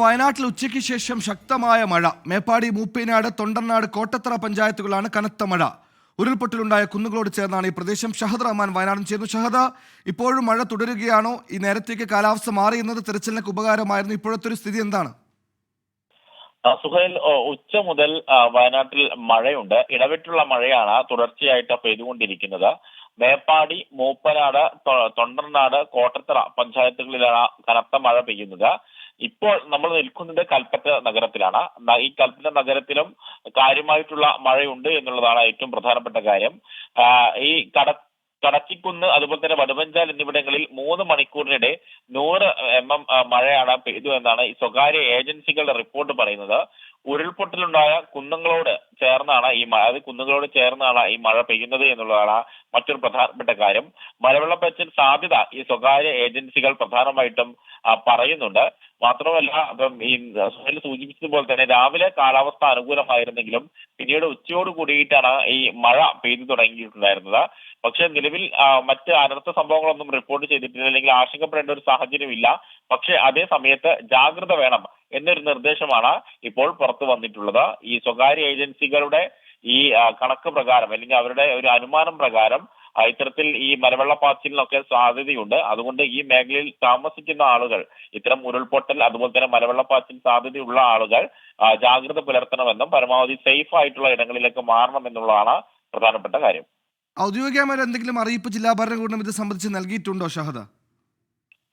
വയനാട്ടിൽ ഉച്ചയ്ക്ക് ശേഷം ശക്തമായ മഴ. മേപ്പാടി, മൂപ്പേനാട്, തൊണ്ടർനാട്, കോട്ടത്തറ പഞ്ചായത്തുകളാണ് കനത്ത മഴ. ഉരുൾപൊട്ടലുണ്ടായ കുന്നുകളോട് ചേർന്നാണ് ഈ പ്രദേശം. ഷഹദ് റഹ്മാൻ വയനാടും ചേർന്നു. ഷഹദ, ഇപ്പോഴും മഴ തുടരുകയാണോ? ഈ നേരത്തേക്ക് കാലാവസ്ഥ മാറിയുന്നത് തിരച്ചിലിനൊക്കെ ഉപകാരമായിരുന്നു. ഇപ്പോഴത്തെ ഒരു സ്ഥിതി എന്താണ്? സുഹൈൽ, ഉച്ച മുതൽ വയനാട്ടിൽ മഴയുണ്ട്. ഇടവിട്ടുള്ള മഴയാണ് തുടർച്ചയായിട്ട് പെയ്തുകൊണ്ടിരിക്കുന്നത്. മേപ്പാടി, മൂപ്പനാട്, തൊണ്ടർനാട്, കോട്ടത്തറ പഞ്ചായത്തുകളിലാണ് കനത്ത മഴ പെയ്യുന്നത്. ഇപ്പോൾ നമ്മൾ നിൽക്കുന്നത് കൽപ്പറ്റ നഗരത്തിലാണ്. ഈ കൽപ്പറ്റ നഗരത്തിലും കാര്യമായിട്ടുള്ള മഴയുണ്ട് എന്നുള്ളതാണ് ഏറ്റവും പ്രധാനപ്പെട്ട കാര്യം. ഈ കടച്ചിക്കുന്ന്, അതുപോലെ തന്നെ വടുവഞ്ചാൽ എന്നിവിടങ്ങളിൽ 3 മണിക്കൂറിനിടെ 100 mm മഴയാണ് പെയ്തു എന്നാണ് ഈ സ്വകാര്യ ഏജൻസികളുടെ റിപ്പോർട്ട് പറയുന്നത്. ഉരുൾപൊട്ടലുണ്ടായ കുന്നുകളോട് ചേർന്നാണ് ഈ മഴ പെയ്യുന്നത് എന്നുള്ളതാണ് മറ്റൊരു പ്രധാനപ്പെട്ട കാര്യം. മലവെള്ളപ്പാച്ചിൽ സാധ്യത ഈ സ്വകാര്യ ഏജൻസികൾ പ്രധാനമായിട്ടും പറയുന്നുണ്ട്. മാത്രമല്ല, ഈ സൂചിപ്പിച്ചതുപോലെ തന്നെ രാവിലെ കാലാവസ്ഥ അനുകൂലമായിരുന്നെങ്കിലും പിന്നീട് ഉച്ചയോട് കൂടിയിട്ടാണ് ഈ മഴ പെയ്തു തുടങ്ങിയിട്ടുണ്ടായിരുന്നത്. പക്ഷെ നിലവിൽ മറ്റ് അനർത്ഥ സംഭവങ്ങളൊന്നും റിപ്പോർട്ട് ചെയ്തിട്ടില്ല, അല്ലെങ്കിൽ ആശങ്കപ്പെടേണ്ട ഒരു സാഹചര്യമില്ല. പക്ഷെ അതേ സമയത്ത് ജാഗ്രത വേണം എന്നൊരു നിർദ്ദേശമാണ് ഇപ്പോൾ പുറത്തു വന്നിട്ടുള്ളത്. ഈ സ്വകാര്യ ഏജൻസികളുടെ ഈ കണക്ക് പ്രകാരം, അല്ലെങ്കിൽ അവരുടെ ഒരു അനുമാനം പ്രകാരം ഇത്തരത്തിൽ ഈ മലവെള്ളപ്പാച്ചിലിനൊക്കെ സാധ്യതയുണ്ട്. അതുകൊണ്ട് ഈ മേഖലയിൽ താമസിക്കുന്ന ആളുകൾ, ഇത്തരം ഉരുൾപൊട്ടൽ അതുപോലെ തന്നെ മലവെള്ളപ്പാച്ചിൽ സാധ്യതയുള്ള ആളുകൾ ജാഗ്രത പുലർത്തണമെന്നും പരമാവധി സേഫ് ആയിട്ടുള്ള ഇടങ്ങളിലേക്ക് മാറണമെന്നുള്ളതാണ് പ്രധാനപ്പെട്ട കാര്യം. ഔദ്യോഗികമായ എന്തെങ്കിലും അറിയിപ്പ് ജില്ലാ ഭരണകൂടം ഇത് സംബന്ധിച്ച് നൽകിയിട്ടുണ്ടോ ഷഹദ?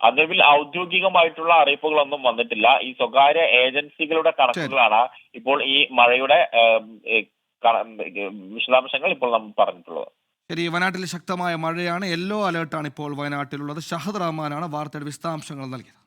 നിലവിൽ ഔദ്യോഗികമായിട്ടുള്ള അറിയിപ്പുകളൊന്നും വന്നിട്ടില്ല. ഈ സ്വകാര്യ ഏജൻസികളുടെ കണക്കുകളാണ് ഇപ്പോൾ ഈ മഴയുടെ വിശദാംശങ്ങൾ ഇപ്പോൾ നമ്മൾ പറഞ്ഞിട്ടുള്ളത്. ശരി, വയനാട്ടിൽ ശക്തമായ മഴയാണ്. യെല്ലോ അലേർട്ടാണ് ഇപ്പോൾ വയനാട്ടിലുള്ളത്. ഷഹദ് റഹ്മാനാണ് വാർത്തയുടെ വിശദാംശങ്ങൾ നൽകിയത്.